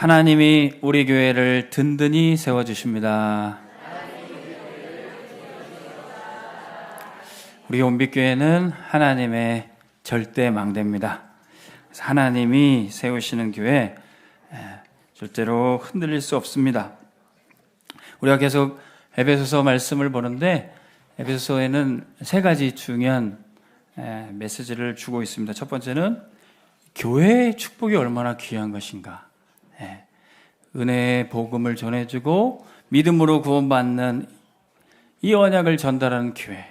하나님이 우리 교회를 든든히 세워주십니다. 우리 온빛교회는 하나님의 절대 망대입니다. 그래서 하나님이 세우시는 교회 절대로 흔들릴 수 없습니다. 우리가 계속 에베소서 말씀을 보는데 에베소서에는 세 가지 중요한 메시지를 주고 있습니다. 첫 번째는 교회의 축복이 얼마나 귀한 것인가. 은혜의 복음을 전해주고 믿음으로 구원받는 이 언약을 전달하는 교회,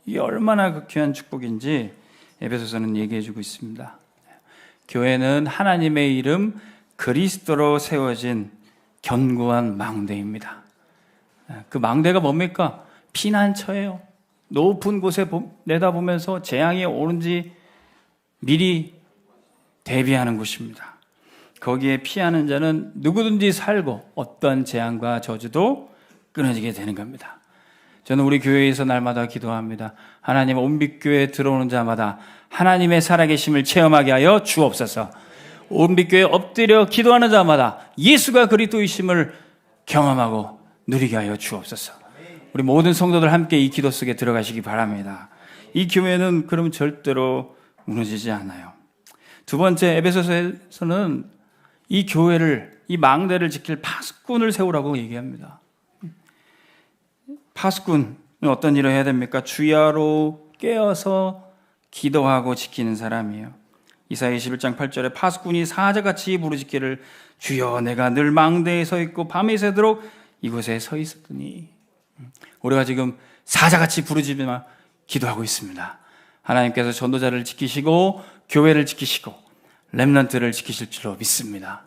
이게 얼마나 귀한 축복인지 에베소서는 얘기해주고 있습니다. 교회는 하나님의 이름 그리스도로 세워진 견고한 망대입니다. 그 망대가 뭡니까? 피난처예요. 높은 곳에 내다보면서 재앙이 오는지 미리 대비하는 곳입니다. 거기에 피하는 자는 누구든지 살고 어떤 재앙과 저주도 끊어지게 되는 겁니다. 저는 우리 교회에서 날마다 기도합니다. 하나님, 온빛교회에 들어오는 자마다 하나님의 살아계심을 체험하게 하여 주옵소서. 온빛교회에 엎드려 기도하는 자마다 예수가 그리스도이심을 경험하고 누리게 하여 주옵소서. 우리 모든 성도들 함께 이 기도 속에 들어가시기 바랍니다. 이 교회는 그럼 절대로 무너지지 않아요. 두 번째, 에베소서에서는 이 교회를, 이 망대를 지킬 파수꾼을 세우라고 얘기합니다. 파수꾼은 어떤 일을 해야 됩니까? 주야로 깨어서 기도하고 지키는 사람이에요. 이사야 21장 8절에 파수꾼이 사자같이 부르짖기를 주여 내가 늘 망대에 서 있고 밤이 새도록 이곳에 서 있었더니, 우리가 지금 사자같이 부르짖으며 기도하고 있습니다. 하나님께서 전도자를 지키시고 교회를 지키시고 렘넌트를 지키실 줄로 믿습니다.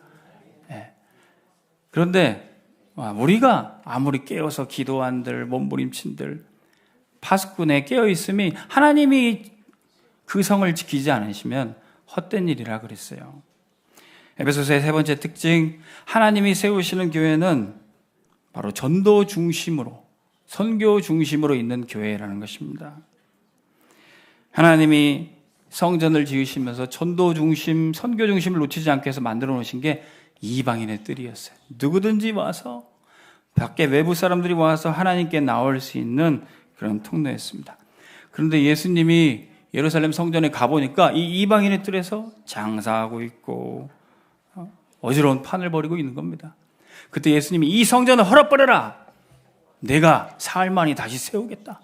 그런데 우리가 아무리 깨어서 기도한들 몸부림친들 파수꾼에 깨어있음이 하나님이 그 성을 지키지 않으시면 헛된 일이라 그랬어요. 에베소서의 세 번째 특징, 하나님이 세우시는 교회는 바로 전도 중심으로, 선교 중심으로 있는 교회라는 것입니다. 하나님이 성전을 지으시면서 전도 중심, 선교 중심을 놓치지 않게 해서 만들어 놓으신 게 이방인의 뜰이었어요. 누구든지 와서, 밖에 외부 사람들이 와서 하나님께 나올 수 있는 그런 통로였습니다. 그런데 예수님이 예루살렘 성전에 가보니까 이 이방인의 뜰에서 장사하고 있고 어지러운 판을 벌이고 있는 겁니다. 그때 예수님이 이 성전을 헐어버려라! 내가 사흘만에 다시 세우겠다.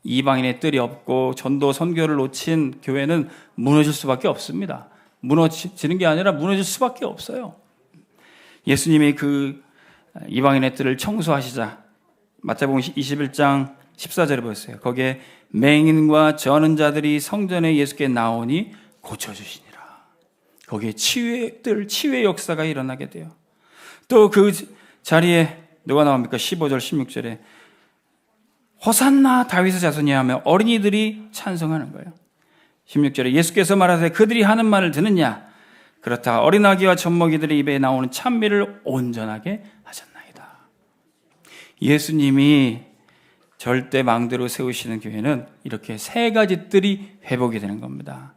이방인의 뜰이 없고 전도 선교를 놓친 교회는 무너질 수밖에 없습니다. 무너지는 게 아니라 무너질 수밖에 없어요. 예수님이 그 이방인의 뜰을 청소하시자 마태복음 21장 14절에 보였어요. 거기에 맹인과 저는 자들이 성전에 예수께 나오니 고쳐주시니라. 거기에 치유의 뜰, 치유의 역사가 일어나게 돼요. 또 그 자리에 누가 나옵니까? 15절 16절에 호산나 다윗의 자손이 하며 어린이들이 찬송하는 거예요. 16절에 예수께서 말하되 그들이 하는 말을 듣느냐? 그렇다. 어린아기와 젖먹이들의 입에 나오는 찬미를 온전하게 하셨나이다. 예수님이 절대 망대로 세우시는 교회는 이렇게 세 가지 뜰이 회복이 되는 겁니다.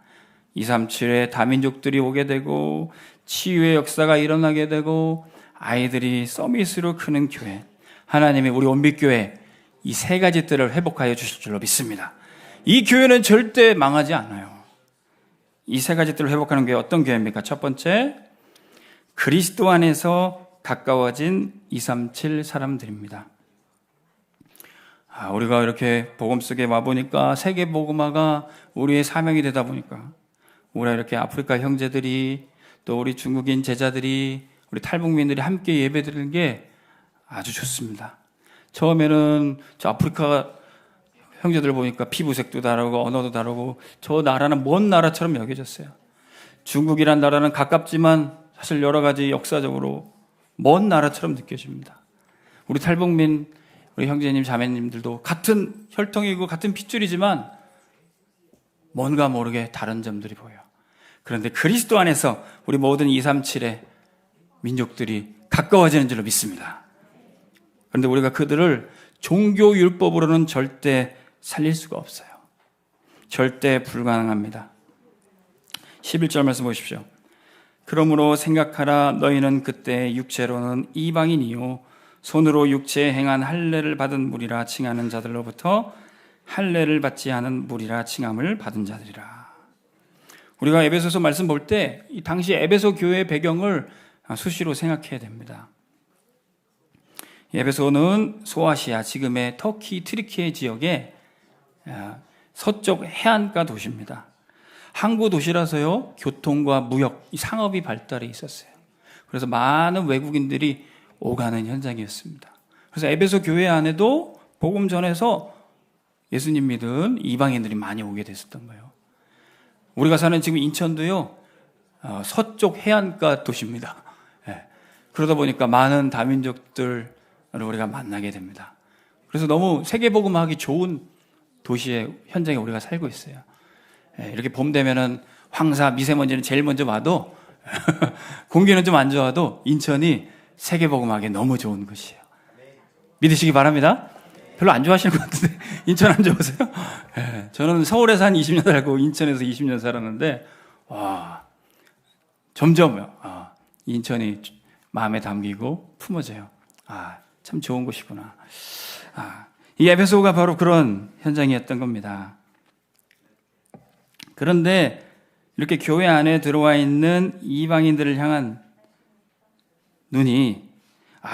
237에 다민족들이 오게 되고 치유의 역사가 일어나게 되고 아이들이 서밋으로 크는 교회, 하나님이 우리 온빛교회 이 세 가지 뜰을 회복하여 주실 줄로 믿습니다. 이 교회는 절대 망하지 않아요. 이 세 가지 뜰을 회복하는 교회 어떤 교회입니까? 첫 번째, 그리스도 안에서 가까워진 237 사람들입니다. 우리가 이렇게 복음 속에 와보니까 세계 복음화가 우리의 사명이 되다 보니까 우리가 이렇게 아프리카 형제들이 또 우리 중국인 제자들이 우리 탈북민들이 함께 예배드리는 게 아주 좋습니다. 처음에는 저 아프리카 형제들 보니까 피부색도 다르고 언어도 다르고 저 나라는 먼 나라처럼 여겨졌어요. 중국이란 나라는 가깝지만 사실 여러 가지 역사적으로 먼 나라처럼 느껴집니다. 우리 탈북민 우리 형제님 자매님들도 같은 혈통이고 같은 핏줄이지만 뭔가 모르게 다른 점들이 보여요. 그런데 그리스도 안에서 우리 모든 237의 민족들이 가까워지는 줄로 믿습니다. 그런데 우리가 그들을 종교율법으로는 절대 살릴 수가 없어요. 절대 불가능합니다. 11절 말씀 보십시오. 그러므로 생각하라. 너희는 그때 육체로는 이방인이요 손으로 육체에 행한 할례를 받은 무리라 칭하는 자들로부터 할례를 받지 않은 무리라 칭함을 받은 자들이라. 우리가 에베소서 말씀 볼 때 이 당시 에베소 교회의 배경을 수시로 생각해야 됩니다. 에베소는 소아시아, 지금의 터키, 트리키예 지역의 서쪽 해안가 도시입니다. 항구 도시라서요, 교통과 무역, 상업이 발달해 있었어요. 그래서 많은 외국인들이 오가는 현장이었습니다. 그래서 에베소 교회 안에도 복음 전해서 예수님 믿은 이방인들이 많이 오게 됐었던 거예요. 우리가 사는 지금 인천도요, 서쪽 해안가 도시입니다. 그러다 보니까 많은 다민족들을 우리가 만나게 됩니다. 그래서 너무 세계복음하기 좋은 도시의 현장에 우리가 살고 있어요. 이렇게 봄 되면은 황사, 미세먼지는 제일 먼저 와도 공기는 좀 안 좋아도 인천이 세계복음하기 너무 좋은 곳이에요. 믿으시기 바랍니다. 별로 안 좋아하시는 것 같은데 인천 안 좋으세요? 저는 서울에서 한 20년 살고 인천에서 20년 살았는데 와, 점점 인천이 마음에 담기고 품어져요. 참 좋은 곳이구나. 이 에베소가 바로 그런 현장이었던 겁니다. 그런데 이렇게 교회 안에 들어와 있는 이방인들을 향한 눈이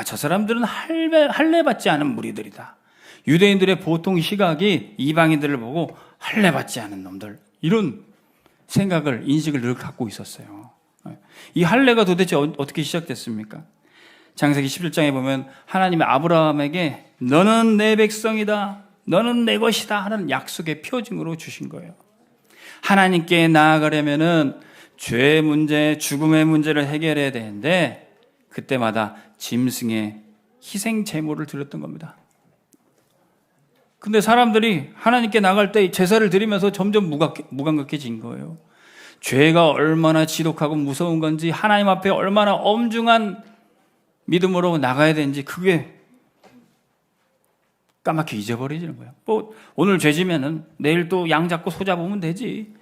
저 사람들은 할례 받지 않은 무리들이다. 유대인들의 보통 시각이 이방인들을 보고 할례 받지 않은 놈들, 이런 생각을, 인식을 늘 갖고 있었어요. 이 할례가 도대체 어떻게 시작됐습니까? 창세기 11장에 보면 하나님이 아브라함에게 너는 내 백성이다, 너는 내 것이다 하는 약속의 표징으로 주신 거예요. 하나님께 나아가려면은 죄의 문제, 죽음의 문제를 해결해야 되는데 그때마다 짐승의 희생 제물을 드렸던 겁니다. 근데 사람들이 하나님께 나갈 때 제사를 드리면서 점점 무감각해진 거예요. 죄가 얼마나 지독하고 무서운 건지, 하나님 앞에 얼마나 엄중한 믿음으로 나가야 되는지 그게 까맣게 잊어버리지는 거예요. 오늘 죄지면은 내일 또 양 잡고 소 잡으면 되지.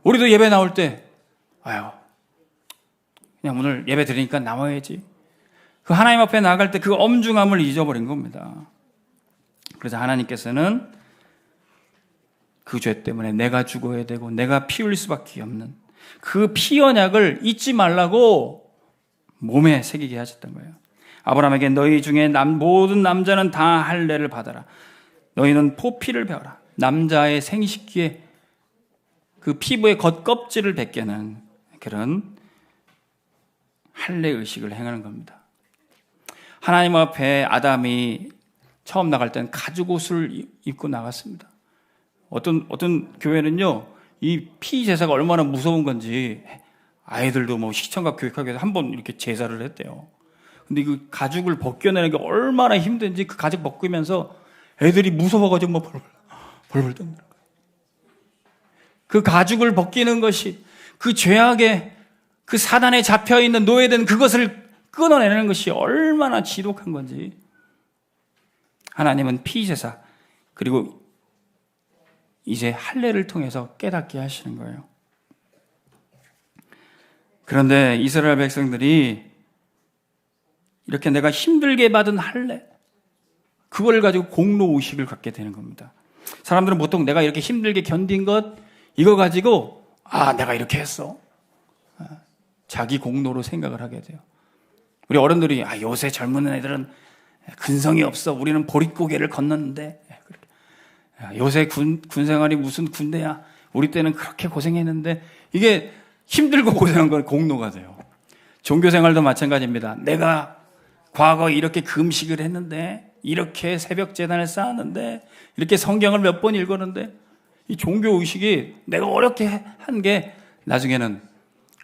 우리도 예배 나올 때 그냥 오늘 예배 드리니까 나와야지. 그 하나님 앞에 나갈 때 그 엄중함을 잊어버린 겁니다. 그래서 하나님께서는 그 죄 때문에 내가 죽어야 되고 내가 피 흘릴 수밖에 없는 그 피 언약을 잊지 말라고 몸에 새기게 하셨던 거예요. 아브라함에게 너희 중에 모든 남자는 다 할례를 받아라. 너희는 포피를 베어라. 남자의 생식기에 그 피부의 겉껍질을 벗겨는 그런 할례 의식을 행하는 겁니다. 하나님 앞에 아담이 처음 나갈 때는 가죽옷을 입고 나갔습니다. 어떤 교회는요, 이 피 제사가 얼마나 무서운 건지 아이들도 시청각 교육하기 위해서 한번 이렇게 제사를 했대요. 근데 그 가죽을 벗겨내는 게 얼마나 힘든지 그 가죽 벗기면서 애들이 무서워가지고 벌벌 떠는 거예요. 그 가죽을 벗기는 것이 그 죄악에 그 사단에 잡혀있는 노예된 그것을 끊어내는 것이 얼마나 지독한 건지 하나님은 피제사 그리고 이제 할례를 통해서 깨닫게 하시는 거예요. 그런데 이스라엘 백성들이 이렇게 내가 힘들게 받은 할례, 그걸 가지고 공로의식을 갖게 되는 겁니다. 사람들은 보통 내가 이렇게 힘들게 견딘 것, 이거 가지고 내가 이렇게 했어, 자기 공로로 생각을 하게 돼요. 우리 어른들이 요새 젊은 애들은 근성이 없어, 우리는 보릿고개를 건넜는데, 요새 군 생활이 무슨 군대야, 우리 때는 그렇게 고생했는데, 이게 힘들고 고생한 건 공로가 돼요. 종교 생활도 마찬가지입니다. 내가 과거 이렇게 금식을 했는데, 이렇게 새벽 제단을 쌓았는데, 이렇게 성경을 몇 번 읽었는데, 이 종교 의식이 내가 어렵게 한 게 나중에는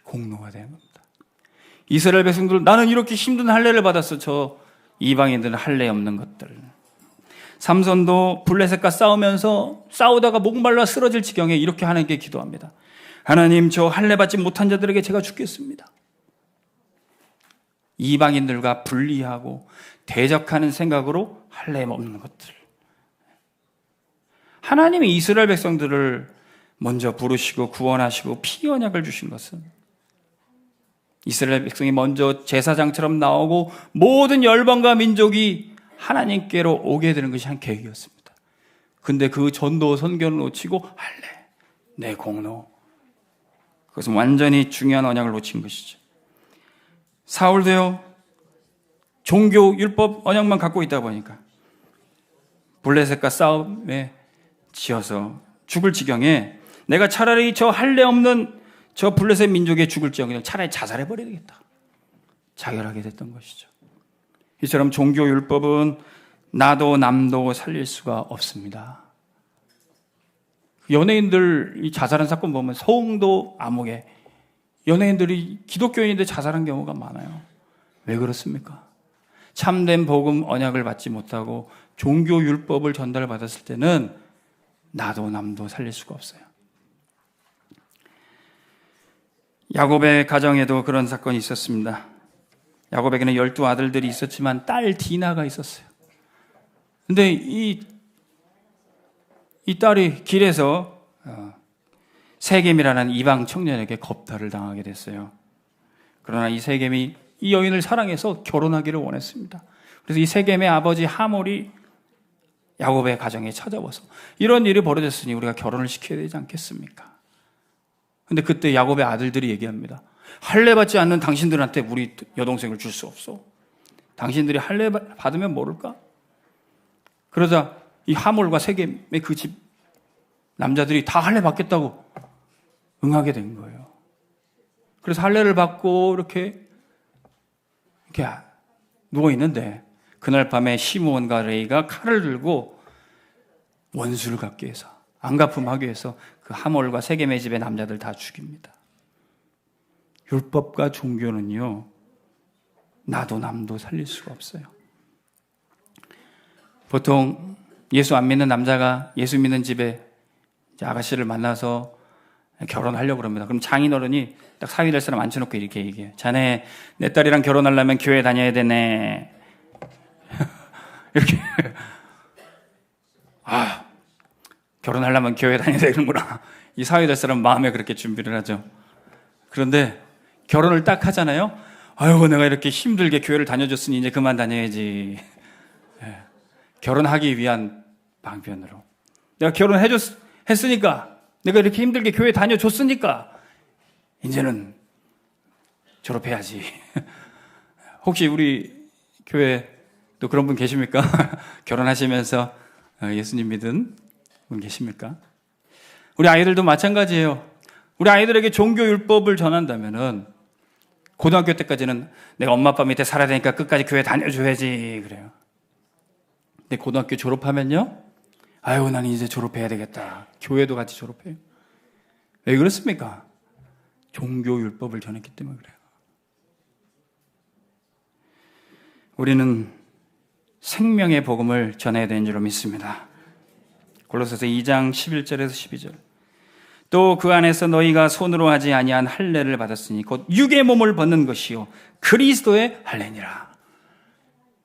공로가 되는 겁니다. 이스라엘 백성들은 나는 이렇게 힘든 할례를 받았어. 저 이방인들은 할례 없는 것들. 삼손도 블레셋과 싸우다가 목말라 쓰러질 지경에 이렇게 하나님께 기도합니다. 하나님, 저 할례 받지 못한 자들에게 제가 죽겠습니다. 이방인들과 분리하고 대적하는 생각으로 할례 없는 것들. 하나님이 이스라엘 백성들을 먼저 부르시고 구원하시고 피 언약을 주신 것은 이스라엘 백성이 먼저 제사장처럼 나오고 모든 열방과 민족이 하나님께로 오게 되는 것이 한 계획이었습니다. 근데 그 전도 선교를 놓치고 할례, 내 공로, 그것은 완전히 중요한 언약을 놓친 것이죠. 사울도요, 종교 율법 언약만 갖고 있다 보니까 블레셋과 싸움에 지어서 죽을 지경에 내가 차라리 저 할례 없는 저 블레셋 민족의 죽을 지경에 차라리 자살해버려야 되겠다 자결하게 됐던 것이죠. 이처럼 종교 율법은 나도 남도 살릴 수가 없습니다. 연예인들 이 자살한 사건 보면 서흥도 암흑에 연예인들이 기독교인인데 자살한 경우가 많아요. 왜 그렇습니까? 참된 복음 언약을 받지 못하고 종교 율법을 전달받았을 때는 나도 남도 살릴 수가 없어요. 야곱의 가정에도 그런 사건이 있었습니다. 야곱에게는 12아들들이 있었지만 딸 디나가 있었어요. 근데 이 딸이 길에서 세겜이라는 이방 청년에게 겁탈을 당하게 됐어요. 그러나 이 세겜이 이 여인을 사랑해서 결혼하기를 원했습니다. 그래서 이 세겜의 아버지 하몰이 야곱의 가정에 찾아와서 이런 일이 벌어졌으니 우리가 결혼을 시켜야 되지 않겠습니까? 근데 그때 야곱의 아들들이 얘기합니다. 할례 받지 않는 당신들한테 우리 여동생을 줄 수 없어. 당신들이 할례 받으면 모를까? 그러자 이 하몰과 세겜의 그 집 남자들이 다 할례 받겠다고 응하게 된 거예요. 그래서 할례를 받고 이렇게 누워 있는데 그날 밤에 시므온과 레이가 칼을 들고 원수를 갚기 위해서 안갚음하기 위해서 그 하몰과 세겜의 집의 남자들 다 죽입니다. 율법과 종교는요, 나도 남도 살릴 수가 없어요. 보통 예수 안 믿는 남자가 예수 믿는 집에 아가씨를 만나서 결혼하려고 그럽니다. 그럼 장인어른이 딱 사위 될 사람 앉혀놓고 이렇게 얘기해요. 자네, 내 딸이랑 결혼하려면 교회 다녀야 되네. 이렇게. 결혼하려면 교회 다녀야 되는구나. 이 사위 될 사람 마음에 그렇게 준비를 하죠. 그런데 결혼을 딱 하잖아요. 아이고, 내가 이렇게 힘들게 교회를 다녀줬으니 이제 그만 다녀야지. 결혼하기 위한 방편으로. 내가 했으니까, 내가 이렇게 힘들게 교회 다녀줬으니까, 이제는 졸업해야지. 혹시 우리 교회도 그런 분 계십니까? 결혼하시면서 예수님 믿은 분 계십니까? 우리 아이들도 마찬가지예요. 우리 아이들에게 종교 율법을 전한다면은 고등학교 때까지는 내가 엄마 아빠 밑에 살아야 되니까 끝까지 교회 다녀줘야지 그래요. 근데 고등학교 졸업하면요, 아유, 나는 이제 졸업해야 되겠다. 교회도 같이 졸업해요. 왜 그렇습니까? 종교 율법을 전했기 때문에 그래요. 우리는 생명의 복음을 전해야 되는 줄로 믿습니다. 골로새서 2장 11절에서 12절. 또 그 안에서 너희가 손으로 하지 아니한 할례를 받았으니 곧 육의 몸을 벗는 것이요 그리스도의 할례니라.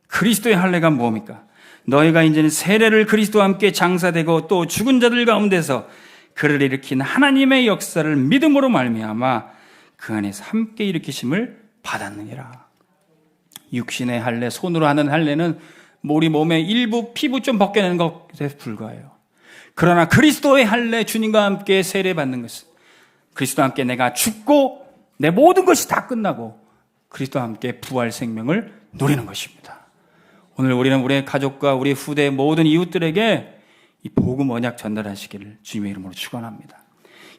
그리스도의 할례가 뭡니까? 너희가 이제는 세례를 그리스도와 함께 장사되고 또 죽은 자들 가운데서 그를 일으킨 하나님의 역사를 믿음으로 말미암아 그 안에서 함께 일으키심을 받았느니라. 육신의 할례, 손으로 하는 할례는 우리 몸의 일부 피부 좀 벗겨내는 것에 불과해요. 그러나 그리스도의 할례, 주님과 함께 세례받는 것은 그리스도와 함께 내가 죽고 내 모든 것이 다 끝나고 그리스도와 함께 부활 생명을 누리는 것입니다. 오늘 우리는 우리의 가족과 우리 후대 모든 이웃들에게 이 복음 언약 전달하시기를 주님의 이름으로 축원합니다.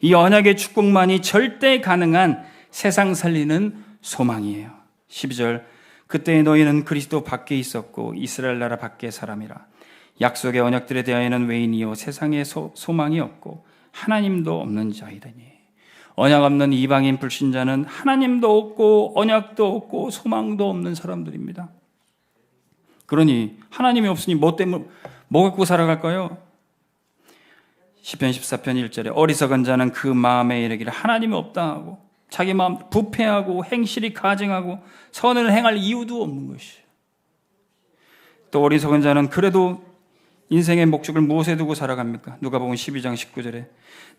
이 언약의 축복만이 절대 가능한 세상 살리는 소망이에요. 12절. 그때 너희는 그리스도 밖에 있었고 이스라엘 나라 밖의 사람이라. 약속의 언약들에 대하여는 외인이요 세상에 소망이 없고 하나님도 없는 자이더니. 언약 없는 이방인 불신자는 하나님도 없고 언약도 없고 소망도 없는 사람들입니다. 그러니 하나님이 없으니 뭐 갖고 살아갈까요? 시편 14편 1절에 어리석은 자는 그 마음에 이르기를 하나님이 없다 하고 자기 마음 부패하고 행실이 가증하고 선을 행할 이유도 없는 것이에요. 또 어리석은 자는 그래도 인생의 목적을 무엇에 두고 살아갑니까? 누가복음 12장 19절에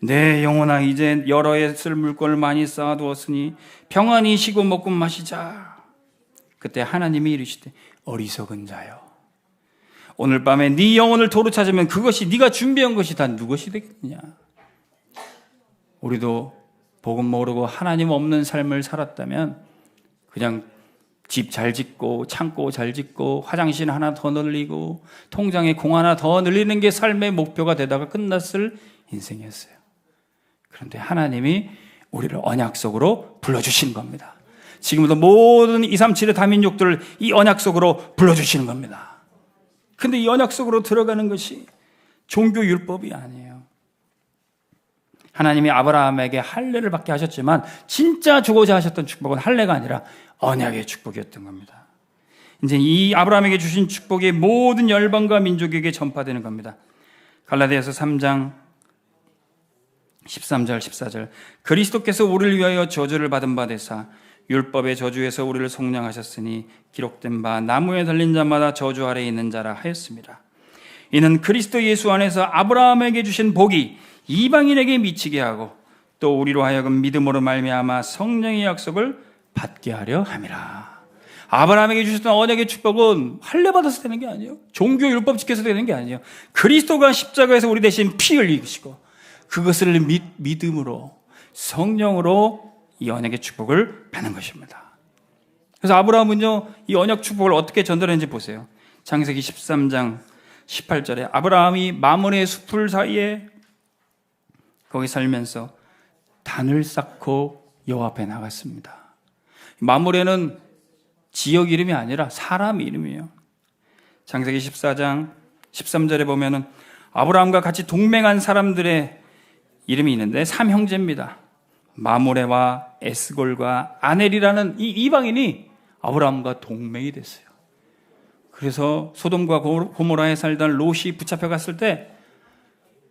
내 영혼아 이제 여러 해 쓸 물건을 많이 쌓아두었으니 평안히 쉬고 먹고 마시자. 그때 하나님이 이르시되 어리석은 자여, 오늘 밤에 네 영혼을 도로 찾으면 그것이 네가 준비한 것이 다 누것이 되겠느냐. 우리도 복음 모르고 하나님 없는 삶을 살았다면 그냥 집 잘 짓고 창고 잘 짓고 화장실 하나 더 늘리고 통장에 공 하나 더 늘리는 게 삶의 목표가 되다가 끝났을 인생이었어요. 그런데 하나님이 우리를 언약 속으로 불러주신 겁니다. 지금부터 모든 237의 다민족들을 이 언약 속으로 불러주시는 겁니다. 근데 이 언약 속으로 들어가는 것이 종교 율법이 아니에요. 하나님이 아브라함에게 할례를 받게 하셨지만 진짜 주고자 하셨던 축복은 할례가 아니라 언약의 축복이었던 겁니다. 이제 이 아브라함에게 주신 축복이 모든 열방과 민족에게 전파되는 겁니다. 갈라디아서 3장 13절 14절 그리스도께서 우리를 위하여 저주를 받은 바 되사 율법의 저주에서 우리를 속량하셨으니 기록된 바 나무에 달린 자마다 저주 아래에 있는 자라 하였습니다. 이는 그리스도 예수 안에서 아브라함에게 주신 복이 이방인에게 미치게 하고 또 우리로 하여금 믿음으로 말미암아 성령의 약속을 받게 하려 함이라. 아브라함에게 주셨던 언약의 축복은 할례 받아서 되는 게 아니에요. 종교 율법 지켜서 되는 게 아니에요. 그리스도가 십자가에서 우리 대신 피 흘리시고 그것을 믿음으로 성령으로 이 언약의 축복을 받는 것입니다. 그래서 아브라함은요 이 언약 축복을 어떻게 전달했는지 보세요. 창세기 13장 18절에 아브라함이 마므레 숲을 사이에 거기 살면서 단을 쌓고 여호와 앞에 나갔습니다. 마므레는 지역 이름이 아니라 사람 이름이에요. 창세기 14장 13절에 보면은 아브라함과 같이 동맹한 사람들의 이름이 있는데 3형제입니다. 마므레와 에스골과 아넬이라는 이 이방인이 아브라함과 동맹이 됐어요. 그래서 소돔과 고모라에 살던 롯이 붙잡혀 갔을 때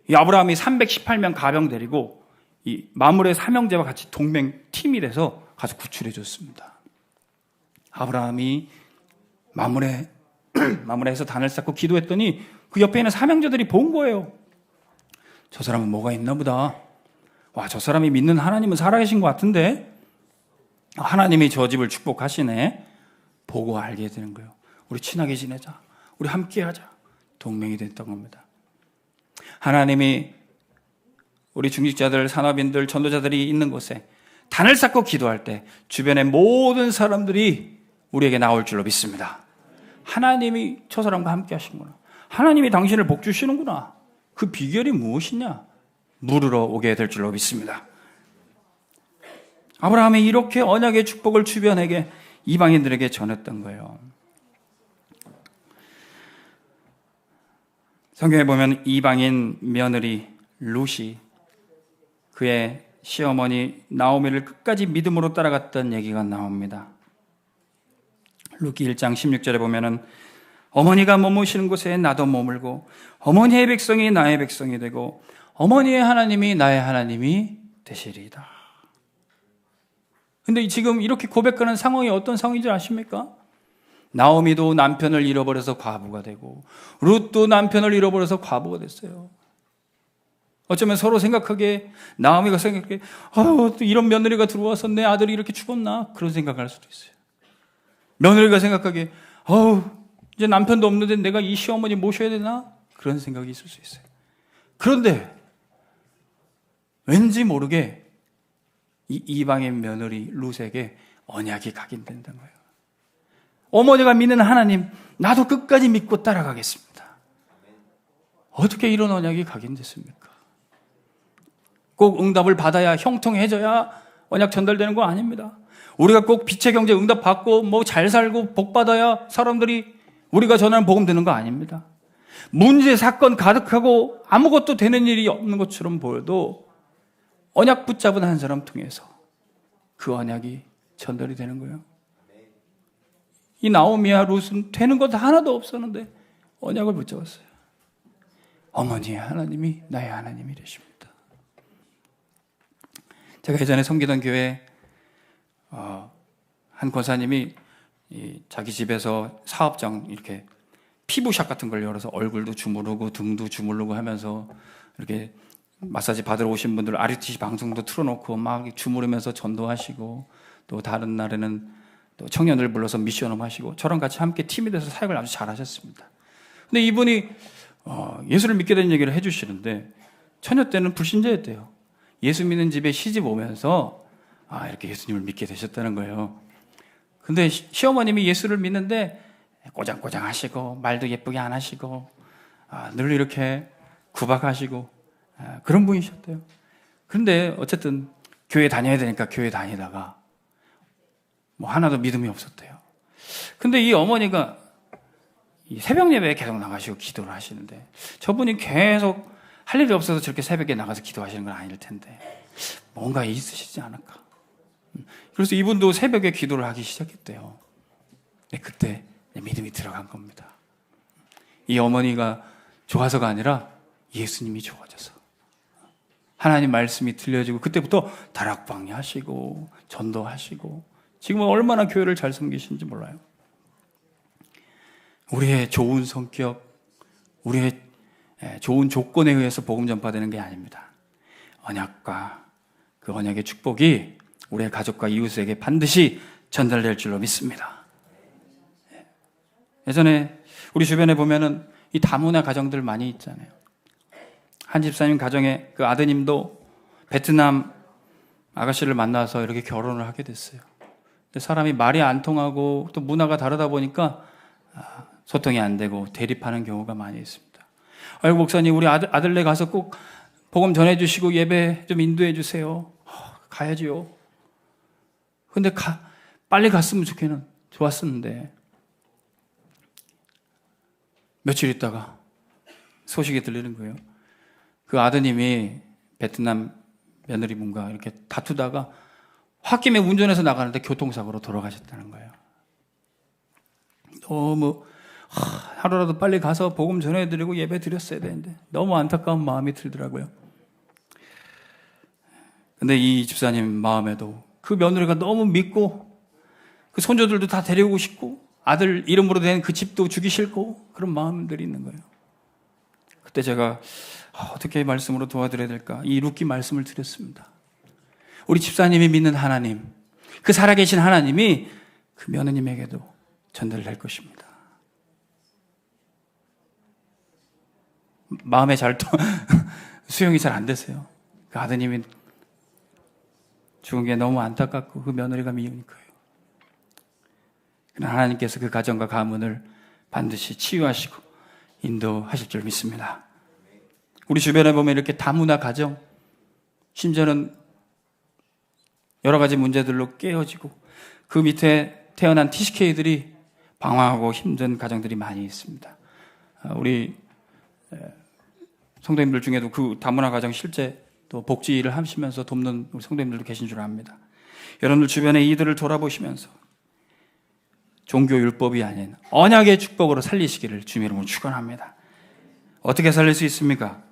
이 아브라함이 318명 가병 데리고 이 마므레 3형제와 같이 동맹 팀이 돼서 가서 구출해 줬습니다. 아브라함이 마므레에서 단을 쌓고 기도했더니 그 옆에 있는 3형제들이 본 거예요. 저 사람은 뭐가 있나 보다. 와, 저 사람이 믿는 하나님은 살아계신 것 같은데 하나님이 저 집을 축복하시네. 보고 알게 되는 거예요. 우리 친하게 지내자. 우리 함께 하자. 동맹이 됐던 겁니다. 하나님이 우리 중직자들, 산업인들, 전도자들이 있는 곳에 단을 쌓고 기도할 때 주변의 모든 사람들이 우리에게 나올 줄로 믿습니다. 하나님이 저 사람과 함께 하시는구나. 하나님이 당신을 복 주시는구나. 그 비결이 무엇이냐? 물으러 오게 될 줄로 믿습니다. 아브라함이 이렇게 언약의 축복을 주변에게 이방인들에게 전했던 거예요. 성경에 보면 이방인 며느리 룻이 그의 시어머니 나오미를 끝까지 믿음으로 따라갔던 얘기가 나옵니다. 룻기 1장 16절에 보면은 어머니가 머무시는 곳에 나도 머물고 어머니의 백성이 나의 백성이 되고 어머니의 하나님이 나의 하나님이 되시리이다. 근데 지금 이렇게 고백하는 상황이 어떤 상황인지 아십니까? 나오미도 남편을 잃어버려서 과부가 되고 룻도 남편을 잃어버려서 과부가 됐어요. 어쩌면 서로 생각하기에 나오미가 생각하기에 또 이런 며느리가 들어와서 내 아들이 이렇게 죽었나? 그런 생각을 할 수도 있어요. 며느리가 생각하기에 이제 남편도 없는데 내가 이 시어머니 모셔야 되나? 그런 생각이 있을 수 있어요. 그런데 왠지 모르게 이 이방인 며느리 룻에게 언약이 각인된다는 거예요. 어머니가 믿는 하나님, 나도 끝까지 믿고 따라가겠습니다. 어떻게 이런 언약이 각인됐습니까? 꼭 응답을 받아야 형통해져야 언약 전달되는 거 아닙니다. 우리가 꼭 빛의 경제 응답 받고 뭐 잘 살고 복 받아야 사람들이 우리가 전하는 복음 되는 거 아닙니다. 문제 사건 가득하고 아무것도 되는 일이 없는 것처럼 보여도 언약 붙잡은 한 사람 통해서 그 언약이 전달이 되는 거예요. 이 나오미와 룻은 되는 것 하나도 없었는데 언약을 붙잡았어요. 어머니의 하나님이 나의 하나님이 되십니다. 제가 예전에 섬기던 교회 한 권사님이 자기 집에서 사업장 이렇게 피부샷 같은 걸 열어서 얼굴도 주무르고 등도 주무르고 하면서 이렇게 마사지 받으러 오신 분들 RUTC 방송도 틀어놓고 막 주무르면서 전도하시고, 또 다른 날에는 또 청년들 불러서 미션업 하시고, 저랑 같이 함께 팀이 돼서 사역을 아주 잘하셨습니다. 근데 이분이 예수를 믿게 된 얘기를 해주시는데, 처녀 때는 불신자였대요. 예수 믿는 집에 시집 오면서 이렇게 예수님을 믿게 되셨다는 거예요. 근데 시어머님이 예수를 믿는데 꼬장꼬장 하시고 말도 예쁘게 안 하시고 늘 이렇게 구박하시고 그런 분이셨대요. 그런데 어쨌든 교회 다녀야 되니까 교회 다니다가 뭐 하나도 믿음이 없었대요. 근데 이 어머니가 이 새벽 예배에 계속 나가시고 기도를 하시는데, 저분이 계속 할 일이 없어서 저렇게 새벽에 나가서 기도하시는 건 아닐 텐데 뭔가 있으시지 않을까. 그래서 이분도 새벽에 기도를 하기 시작했대요. 그때 믿음이 들어간 겁니다. 이 어머니가 좋아서가 아니라 예수님이 좋아져서, 하나님 말씀이 들려지고, 그때부터 다락방이 하시고 전도하시고, 지금은 얼마나 교회를 잘 섬기시는지 몰라요. 우리의 좋은 성격, 우리의 좋은 조건에 의해서 복음 전파되는 게 아닙니다. 언약과 그 언약의 축복이 우리의 가족과 이웃에게 반드시 전달될 줄로 믿습니다. 예전에 우리 주변에 보면은 이 다문화 가정들 많이 있잖아요. 한 집사님 가정에 그 아드님도 베트남 아가씨를 만나서 이렇게 결혼을 하게 됐어요. 근데 사람이 말이 안 통하고 또 문화가 다르다 보니까 소통이 안 되고 대립하는 경우가 많이 있습니다. 아이고 목사님, 우리 아들네 가서 꼭 복음 전해주시고 예배 좀 인도해 주세요. 가야지요. 근데 빨리 갔으면 좋았었는데, 며칠 있다가 소식이 들리는 거예요. 그 아드님이 베트남 며느리분과 이렇게 다투다가 홧김에 운전해서 나가는데 교통사고로 돌아가셨다는 거예요. 너무 하루라도 빨리 가서 복음 전해드리고 예배 드렸어야 되는데 너무 안타까운 마음이 들더라고요. 근데 이 집사님 마음에도 그 며느리가 너무 믿고, 그 손주들도 다 데리고 싶고, 아들 이름으로 된 그 집도 주기 싫고, 그런 마음들이 있는 거예요. 그때 제가 어떻게 말씀으로 도와드려야 될까, 이 룻기 말씀을 드렸습니다. 우리 집사님이 믿는 하나님, 그 살아계신 하나님이 그 며느님에게도 전달될 것입니다. 마음에 수용이 잘 안 되세요. 그 아드님이 죽은 게 너무 안타깝고 그 며느리가 미우니까요. 그러나 하나님께서 그 가정과 가문을 반드시 치유하시고 인도하실 줄 믿습니다. 우리 주변에 보면 이렇게 다문화 가정, 심지어는 여러 가지 문제들로 깨어지고 그 밑에 태어난 TCK들이 방황하고 힘든 가정들이 많이 있습니다. 우리 성도님들 중에도 그 다문화 가정 실제 또 복지 일을 하시면서 돕는 우리 성도님들도 계신 줄 압니다. 여러분들 주변에 이들을 돌아보시면서 종교 율법이 아닌 언약의 축복으로 살리시기를 주님 이름으로 축원합니다. 어떻게 살릴 수 있습니까?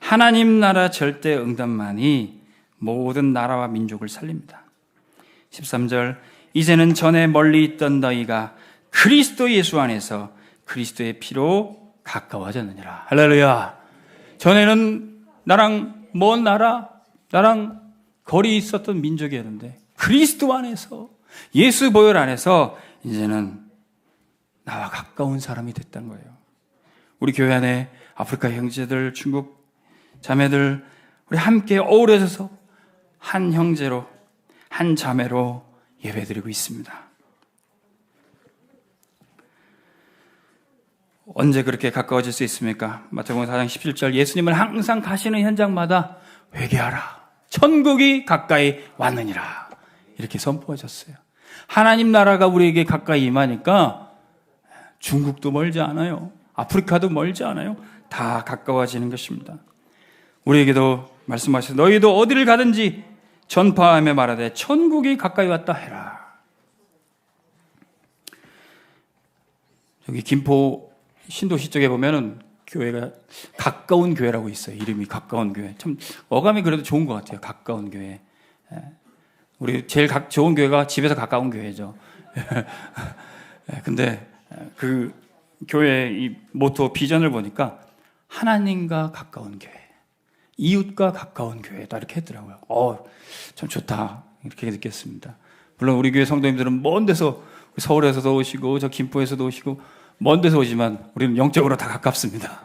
하나님 나라 절대 응답만이 모든 나라와 민족을 살립니다. 13절, 이제는 전에 멀리 있던 너희가 그리스도 예수 안에서 그리스도의 피로 가까워졌느니라. 할렐루야. 전에는 나랑 먼 나라, 나랑 거리 있었던 민족이었는데 그리스도 안에서, 예수 보혈 안에서 이제는 나와 가까운 사람이 됐다는 거예요. 우리 교회 안에 아프리카 형제들, 중국 자매들, 우리 함께 어우러져서 한 형제로, 한 자매로 예배드리고 있습니다. 언제 그렇게 가까워질 수 있습니까? 마태복음 4장 17절, 예수님은 항상 가시는 현장마다 회개하라, 천국이 가까이 왔느니라, 이렇게 선포하셨어요. 하나님 나라가 우리에게 가까이 임하니까 중국도 멀지 않아요. 아프리카도 멀지 않아요. 다 가까워지는 것입니다. 우리에게도 말씀하셔서 너희도 어디를 가든지 전파하며 말하되 천국이 가까이 왔다 해라. 여기 김포 신도시 쪽에 보면은 교회가 가까운 교회라고 있어요. 이름이 가까운 교회. 참 어감이 그래도 좋은 것 같아요. 가까운 교회. 우리 제일 좋은 교회가 집에서 가까운 교회죠. 근데 그 교회 이 모토 비전을 보니까 하나님과 가까운 교회, 이웃과 가까운 교회다 이렇게 했더라고요. 참 좋다 이렇게 느꼈습니다. 물론 우리 교회 성도님들은 먼 데서 서울에서도 오시고 저 김포에서도 오시고 먼 데서 오지만 우리는 영적으로 다 가깝습니다.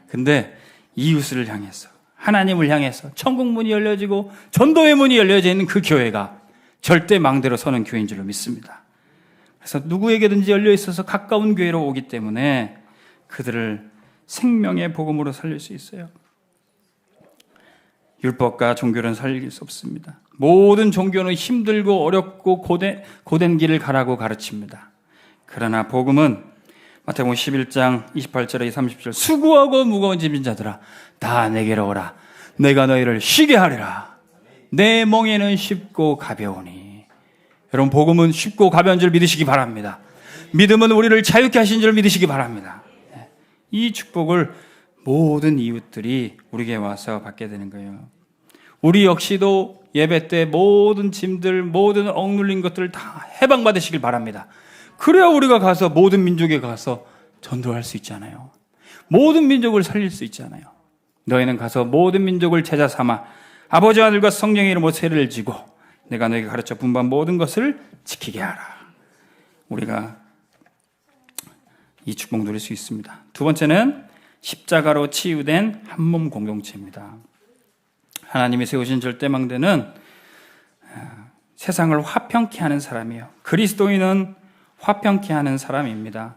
근데 이웃을 향해서 하나님을 향해서 천국 문이 열려지고 전도의 문이 열려져 있는 그 교회가 절대 망대로 서는 교회인 줄로 믿습니다. 그래서 누구에게든지 열려 있어서 가까운 교회로 오기 때문에 그들을 생명의 복음으로 살릴 수 있어요. 율법과 종교는 살릴 수 없습니다. 모든 종교는 힘들고 어렵고 고된 길을 가라고 가르칩니다. 그러나 복음은 마태복음 11장 28절에 30절 수고하고 무거운 짐진 자들아 다 내게로 오라 내가 너희를 쉬게 하리라 내 멍에는 쉽고 가벼우니. 여러분 복음은 쉽고 가벼운 줄 믿으시기 바랍니다. 믿음은 우리를 자유케 하신 줄 믿으시기 바랍니다. 이 축복을 모든 이웃들이 우리에게 와서 받게 되는 거예요. 우리 역시도 예배 때 모든 짐들, 모든 억눌린 것들을 다 해방받으시길 바랍니다. 그래야 우리가 가서 모든 민족에 가서 전도할 수 있잖아요. 모든 민족을 살릴 수 있잖아요. 너희는 가서 모든 민족을 제자 삼아 아버지와 아들과 성령의 이름으로 세례를 지고 내가 너희에게 가르쳐 분부한 모든 것을 지키게 하라. 우리가 이 축복 누릴 수 있습니다. 두 번째는 십자가로 치유된 한몸 공동체입니다. 하나님이 세우신 절대망대는 세상을 화평케 하는 사람이에요. 그리스도인은 화평케 하는 사람입니다.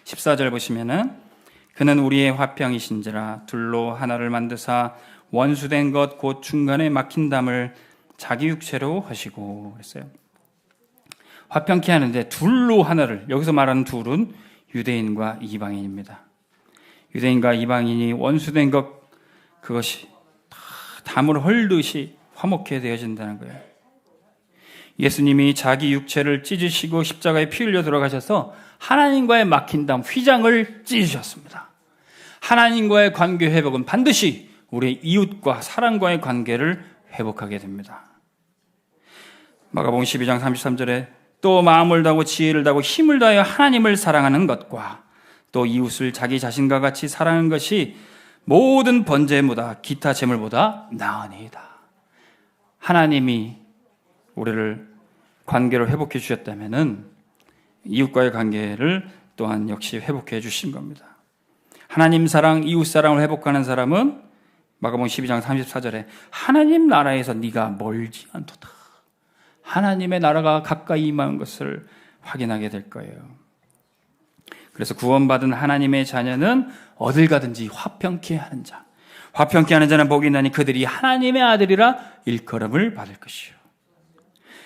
14절 보시면은 그는 우리의 화평이신지라 둘로 하나를 만드사 원수된 것 곧 중간에 막힌 담을 자기 육체로 하시고 그랬어요. 화평케 하는데 둘로 하나를, 여기서 말하는 둘은 유대인과 이방인입니다. 유대인과 이방인이 원수된 것, 그것이 다 담을 헐듯이 화목해 되어진다는 거예요. 예수님이 자기 육체를 찢으시고 십자가에 피 흘려 들어가셔서 하나님과의 막힌 담, 휘장을 찢으셨습니다. 하나님과의 관계 회복은 반드시 우리 이웃과 사람과의 관계를 회복하게 됩니다. 마가복음 12장 33절에 또 마음을 다하고 지혜를 다하고 힘을 다하여 하나님을 사랑하는 것과 또 이웃을 자기 자신과 같이 사랑하는 것이 모든 번제보다 기타 제물보다 나으니이다. 하나님이 우리를 관계를 회복해 주셨다면은 이웃과의 관계를 또한 역시 회복해 주신 겁니다. 하나님 사랑, 이웃 사랑을 회복하는 사람은 마가복음 12장 34절에 하나님 나라에서 네가 멀지 않도다. 하나님의 나라가 가까이 임하는 것을 확인하게 될 거예요. 그래서 구원받은 하나님의 자녀는 어딜 가든지 화평케 하는 자. 화평케 하는 자는 복이 있나니 그들이 하나님의 아들이라 일컬음을 받을 것이요.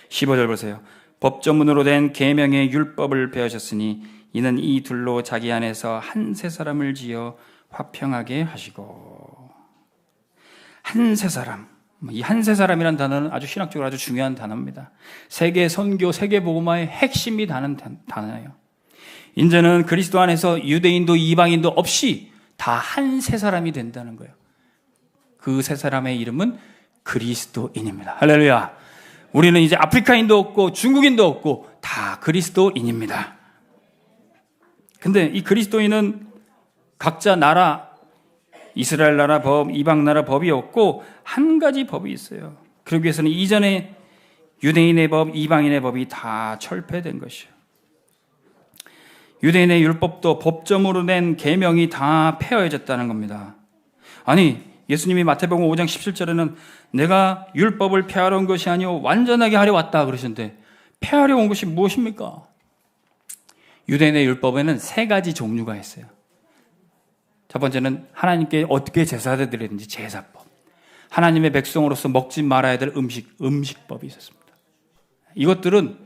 15절 보세요. 법조문으로 된 계명의 율법을 배우셨으니 이는 이 둘로 자기 안에서 한 세 사람을 지어 화평하게 하시고. 한 세 사람. 이 한 세 사람이라는 단어는 아주 신학적으로 아주 중요한 단어입니다. 세계 선교, 세계 복음화의 핵심이 단어예요. 이제는 그리스도 안에서 유대인도 이방인도 없이 다 한 세 사람이 된다는 거예요. 그 세 사람의 이름은 그리스도인입니다. 할렐루야. 우리는 이제 아프리카인도 없고 중국인도 없고 다 그리스도인입니다. 근데 이 그리스도인은 각자 나라, 이스라엘 나라 법, 이방 나라 법이 없고 한 가지 법이 있어요. 그러기 위해서는 이전에 유대인의 법, 이방인의 법이 다 철폐된 것이에요. 유대인의 율법도 법점으로 낸 계명이 다 폐허해졌다는 겁니다. 아니, 예수님이 마태복음 5장 17절에는 내가 율법을 폐하러 온 것이 아니오 완전하게 하려 왔다 그러셨는데 폐하려 온 것이 무엇입니까? 유대인의 율법에는 세 가지 종류가 있어요. 첫 번째는 하나님께 어떻게 제사를 드리는지 제사법. 하나님의 백성으로서 먹지 말아야 될 음식법이 있었습니다. 이것들은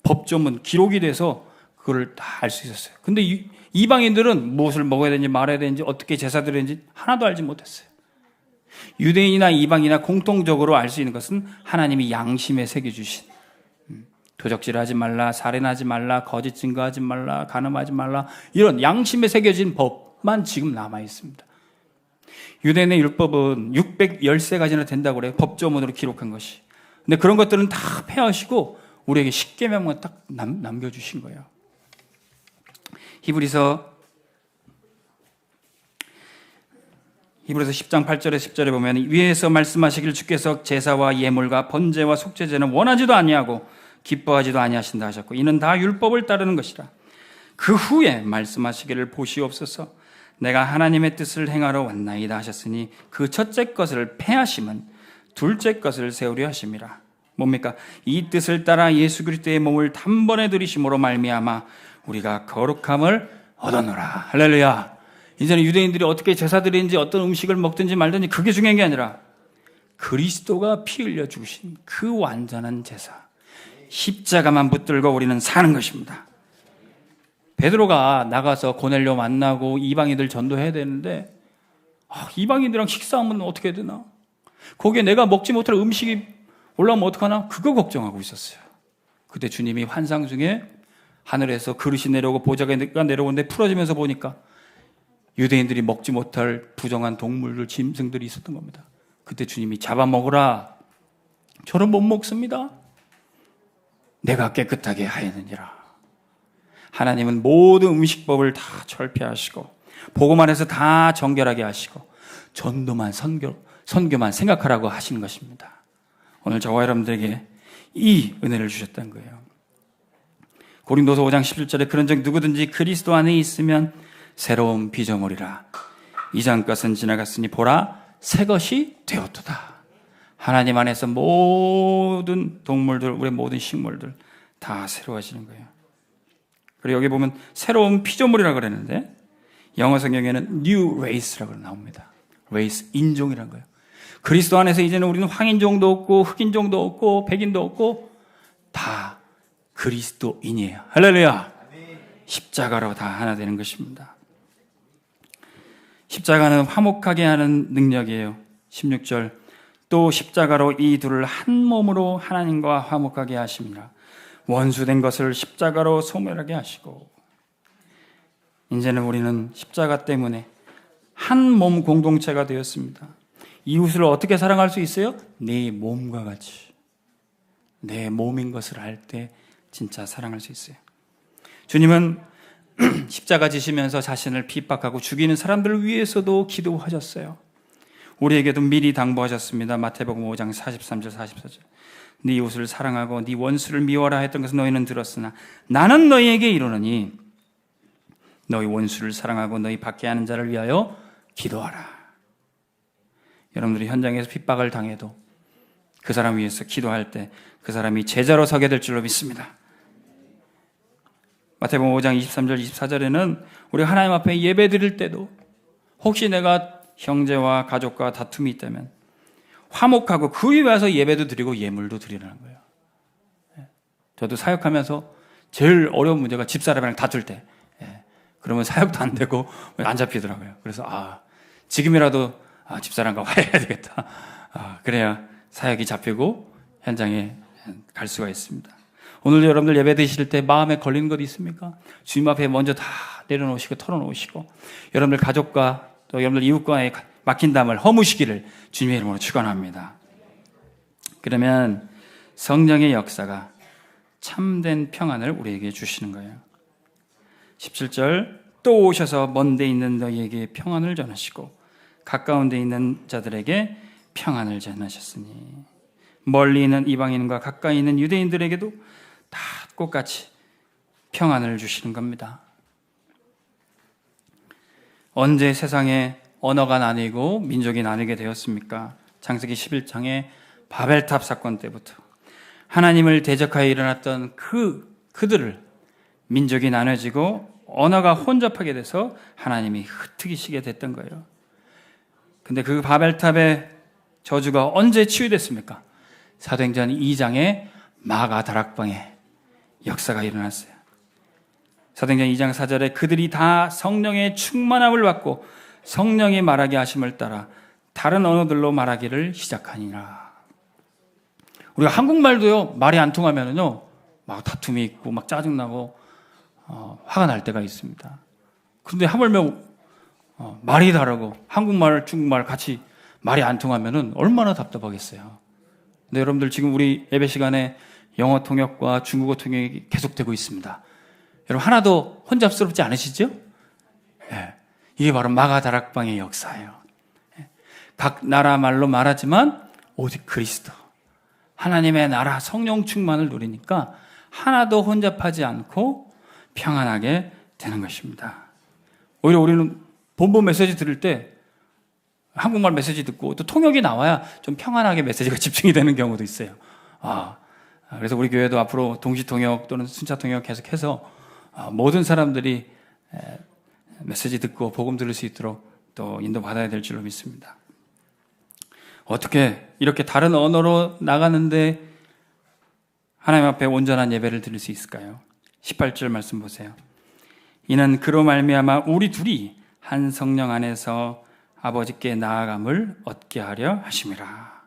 법조문, 기록이 돼서 그걸 다 알 수 있었어요. 근데 이방인들은 무엇을 먹어야 되는지 말아야 되는지 어떻게 제사 드려야 되는지 하나도 알지 못했어요. 유대인이나 이방이나 공통적으로 알 수 있는 것은 하나님이 양심에 새겨주신 도적질하지 말라, 살인하지 말라, 거짓 증거하지 말라, 간음하지 말라 이런 양심에 새겨진 법만 지금 남아 있습니다. 유대인의 율법은 613가지나 된다고 그래요. 법조문으로 기록한 것이. 근데 그런 것들은 다 폐하시고 우리에게 십계명만 딱 남겨주신 거예요. 히브리서 10장 8절에 10절에 보면 위에서 말씀하시길 주께서 제사와 예물과 번제와 속죄제는 원하지도 아니하고 기뻐하지도 아니하신다 하셨고 이는 다 율법을 따르는 것이라. 그 후에 말씀하시기를 보시옵소서 내가 하나님의 뜻을 행하러 왔나이다 하셨으니 그 첫째 것을 폐하심은 둘째 것을 세우려 하심이라. 뭡니까? 이 뜻을 따라 예수 그리스도의 몸을 단번에 들이심으로 말미암아 우리가 거룩함을 얻어노라. 할렐루야. 이제는 유대인들이 어떻게 제사 드리는지 어떤 음식을 먹든지 말든지 그게 중요한 게 아니라 그리스도가 피 흘려 죽으신 그 완전한 제사, 십자가만 붙들고 우리는 사는 것입니다. 베드로가 나가서 고넬료 만나고 이방인들 전도해야 되는데 이방인들이랑 식사하면 어떻게 되나? 거기에 내가 먹지 못할 음식이 올라오면 어떡하나? 그거 걱정하고 있었어요. 그때 주님이 환상 중에 하늘에서 그릇이 내려오고 보좌가 내려오는데 풀어지면서 보니까 유대인들이 먹지 못할 부정한 동물들, 짐승들이 있었던 겁니다. 그때 주님이 잡아먹으라. 저는 못 먹습니다. 내가 깨끗하게 하였느니라. 하나님은 모든 음식법을 다 철폐하시고 보고만 해서 다 정결하게 하시고 전도만 선교만 생각하라고 하시는 것입니다. 오늘 저와 여러분들에게 이 은혜를 주셨다는 거예요. 고린도서 5장 17절에 그런즉 누구든지 그리스도 안에 있으면 새로운 피조물이라. 이전 것은 지나갔으니 보라 새 것이 되었도다. 하나님 안에서 모든 동물들, 우리 모든 식물들 다 새로워지는 거예요. 그리고 여기 보면 새로운 피조물이라고 그랬는데 영어 성경에는 new race라고 나옵니다. race, 인종이란 거예요. 그리스도 안에서 이제는 우리는 황인종도 없고 흑인종도 없고 백인도 없고 다 그리스도인이에요. 할렐루야. 십자가로 다 하나 되는 것입니다. 십자가는 화목하게 하는 능력이에요. 16절 또 십자가로 이 둘을 한 몸으로 하나님과 화목하게 하십니다. 원수된 것을 십자가로 소멸하게 하시고 이제는 우리는 십자가 때문에 한 몸 공동체가 되었습니다. 이웃을 어떻게 사랑할 수 있어요? 내 몸과 같이. 내 몸인 것을 알 때 진짜 사랑할 수 있어요. 주님은 십자가 지시면서 자신을 핍박하고 죽이는 사람들을 위해서도 기도하셨어요. 우리에게도 미리 당부하셨습니다. 마태복음 5장 43절 44절 네 이웃을 사랑하고 네 원수를 미워라 했던 것을 너희는 들었으나 나는 너희에게 이르노니 너희 원수를 사랑하고 너희 밖에 하는 자를 위하여 기도하라. 여러분들이 현장에서 핍박을 당해도 그 사람 위해서 기도할 때 그 사람이 제자로 서게 될 줄로 믿습니다. 마태복음 5장 23절 24절에는 우리가 하나님 앞에 예배 드릴 때도 혹시 내가 형제와 가족과 다툼이 있다면 화목하고 그 위에 와서 예배도 드리고 예물도 드리라는 거예요. 저도 사역하면서 제일 어려운 문제가 집사람이랑 다툴 때 그러면 사역도 안 되고 안 잡히더라고요. 그래서 지금이라도 집사람과 화해해야 되겠다. 그래야 사역이 잡히고 현장에 갈 수가 있습니다. 오늘 여러분들 예배 드실 때 마음에 걸리는 것 있습니까? 주님 앞에 먼저 다 내려놓으시고 털어놓으시고 여러분들 가족과 또 여러분들 이웃과의 막힌 담을 허무시기를 주님의 이름으로 축원합니다. 그러면 성령의 역사가 참된 평안을 우리에게 주시는 거예요. 17절 또 오셔서 먼 데 있는 너희에게 평안을 전하시고 가까운 데 있는 자들에게 평안을 전하셨으니 멀리 있는 이방인과 가까이 있는 유대인들에게도 다 똑같이 평안을 주시는 겁니다. 언제 세상에 언어가 나뉘고 민족이 나뉘게 되었습니까? 창세기 11장의 바벨탑 사건 때부터 하나님을 대적하여 일어났던 그들을 민족이 나눠지고 언어가 혼잡하게 돼서 하나님이 흩트기시게 됐던 거예요. 근데 그 바벨탑의 저주가 언제 치유됐습니까? 사도행전 2장의 마가 다락방의 역사가 일어났어요. 사도행전 2장 4절에 그들이 다 성령의 충만함을 받고 성령이 말하게 하심을 따라 다른 언어들로 말하기를 시작하니라. 우리가 한국말도요, 말이 안 통하면은요, 막 다툼이 있고 막 짜증나고 화가 날 때가 있습니다. 근데 하물며 말이 다르고 한국말, 중국말 같이 말이 안 통하면은 얼마나 답답하겠어요. 근데 여러분들 지금 우리 예배 시간에 영어 통역과 중국어 통역이 계속되고 있습니다. 여러분 하나도 혼잡스럽지 않으시죠? 예, 이게 바로 마가다락방의 역사예요. 각 나라 말로 말하지만 오직 그리스도, 하나님의 나라 성령 충만을 누리니까 하나도 혼잡하지 않고 평안하게 되는 것입니다. 오히려 우리는 본부 메시지 들을 때 한국말 메시지 듣고 또 통역이 나와야 좀 평안하게 메시지가 집중이 되는 경우도 있어요. 그래서 우리 교회도 앞으로 동시통역 또는 순차통역 계속해서 모든 사람들이 메시지 듣고 복음 들을 수 있도록 또 인도받아야 될 줄로 믿습니다. 어떻게 이렇게 다른 언어로 나가는데 하나님 앞에 온전한 예배를 드릴 수 있을까요? 18절 말씀 보세요. 이는 그로 말미암아 우리 둘이 한 성령 안에서 아버지께 나아감을 얻게 하려 하심이라.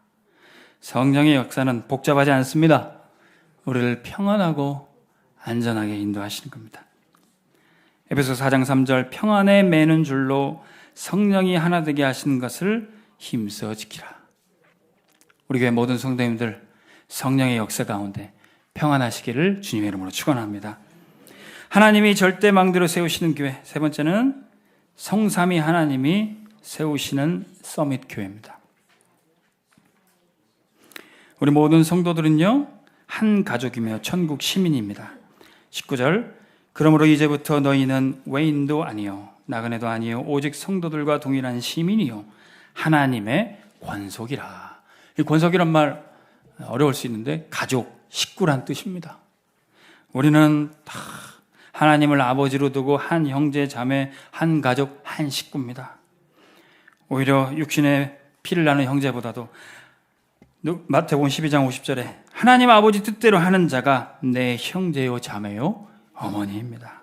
성령의 역사는 복잡하지 않습니다. 우리를 평안하고 안전하게 인도하시는 겁니다. 에베소서 4장 3절 평안에 매는 줄로 성령이 하나 되게 하시는 것을 힘써 지키라. 우리 교회 모든 성도님들 성령의 역사 가운데 평안하시기를 주님의 이름으로 축원합니다. 하나님이 절대망대로 세우시는 교회, 세 번째는 성삼위 하나님이 세우시는 서밋 교회입니다. 우리 모든 성도들은요 한 가족이며 천국 시민입니다. 19절 그러므로 이제부터 너희는 외인도 아니요 나그네도 아니요 오직 성도들과 동일한 시민이요 하나님의 권속이라. 이 권속이란 말 어려울 수 있는데 가족, 식구란 뜻입니다. 우리는 다 하나님을 아버지로 두고 한 형제, 자매, 한 가족, 한 식구입니다. 오히려 육신의 피를 나는 형제보다도 마태복음 12장 50절에 하나님 아버지 뜻대로 하는 자가 내 형제요 자매요 어머니입니다.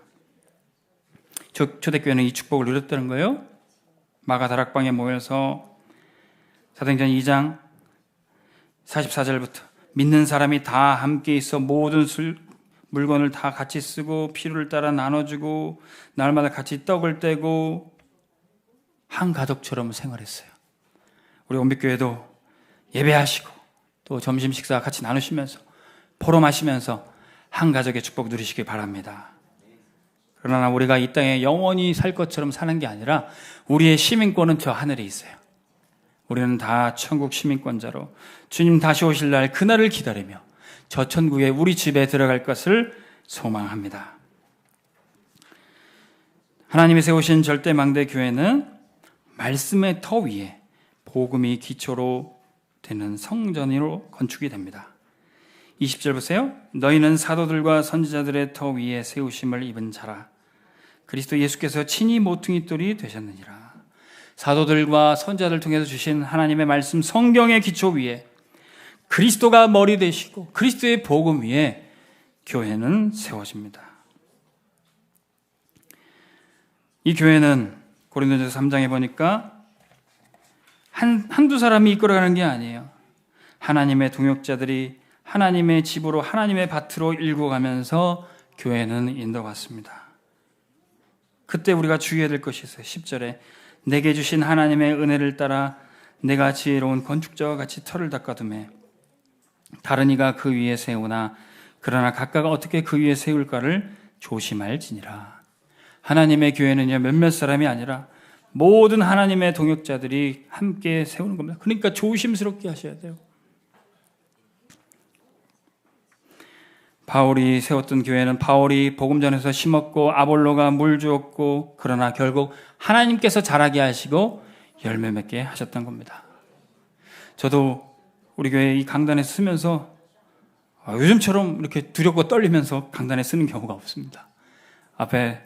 초대교회는 이 축복을 누렸다는 거예요. 마가다락방에 모여서 사도행전 2장 44절부터 믿는 사람이 다 함께 있어 모든 물건을 다 같이 쓰고 필요를 따라 나눠주고 날마다 같이 떡을 떼고 한 가족처럼 생활했어요. 우리 온빛교회도 예배하시고 또 점심 식사 같이 나누시면서 포럼하시면서 한 가족의 축복 누리시기 바랍니다. 그러나 우리가 이 땅에 영원히 살 것처럼 사는 게 아니라 우리의 시민권은 저 하늘에 있어요. 우리는 다 천국 시민권자로 주님 다시 오실 날 그날을 기다리며 저 천국에 우리 집에 들어갈 것을 소망합니다. 하나님이 세우신 절대망대 교회는 말씀의 터 위에 복음이 기초로 되는 성전으로 건축이 됩니다. 20절 보세요. 너희는 사도들과 선지자들의 터 위에 세우심을 입은 자라. 그리스도 예수께서 친히 모퉁이 돌이 되셨느니라. 사도들과 선지자들 통해서 주신 하나님의 말씀 성경의 기초 위에 그리스도가 머리 되시고 그리스도의 복음 위에 교회는 세워집니다. 이 교회는 고린도전서 3장에 보니까 한두 사람이 이끌어가는 게 아니에요. 하나님의 동역자들이 하나님의 집으로 하나님의 밭으로 일궈가면서 교회는 인도받습니다. 그때 우리가 주의해야 될 것이 있어요. 10절에 내게 주신 하나님의 은혜를 따라 내가 지혜로운 건축자와 같이 터를 닦아두매 다른 이가 그 위에 세우나 그러나 각각 어떻게 그 위에 세울까를 조심할지니라. 하나님의 교회는요 몇몇 사람이 아니라 모든 하나님의 동역자들이 함께 세우는 겁니다. 그러니까 조심스럽게 하셔야 돼요. 바울이 세웠던 교회는 바울이 복음 전에서 심었고 아볼로가 물 주었고 그러나 결국 하나님께서 자라게 하시고 열매 맺게 하셨던 겁니다. 저도 우리 교회 이 강단에 쓰면서 요즘처럼 이렇게 두렵고 떨리면서 강단에 쓰는 경우가 없습니다. 앞에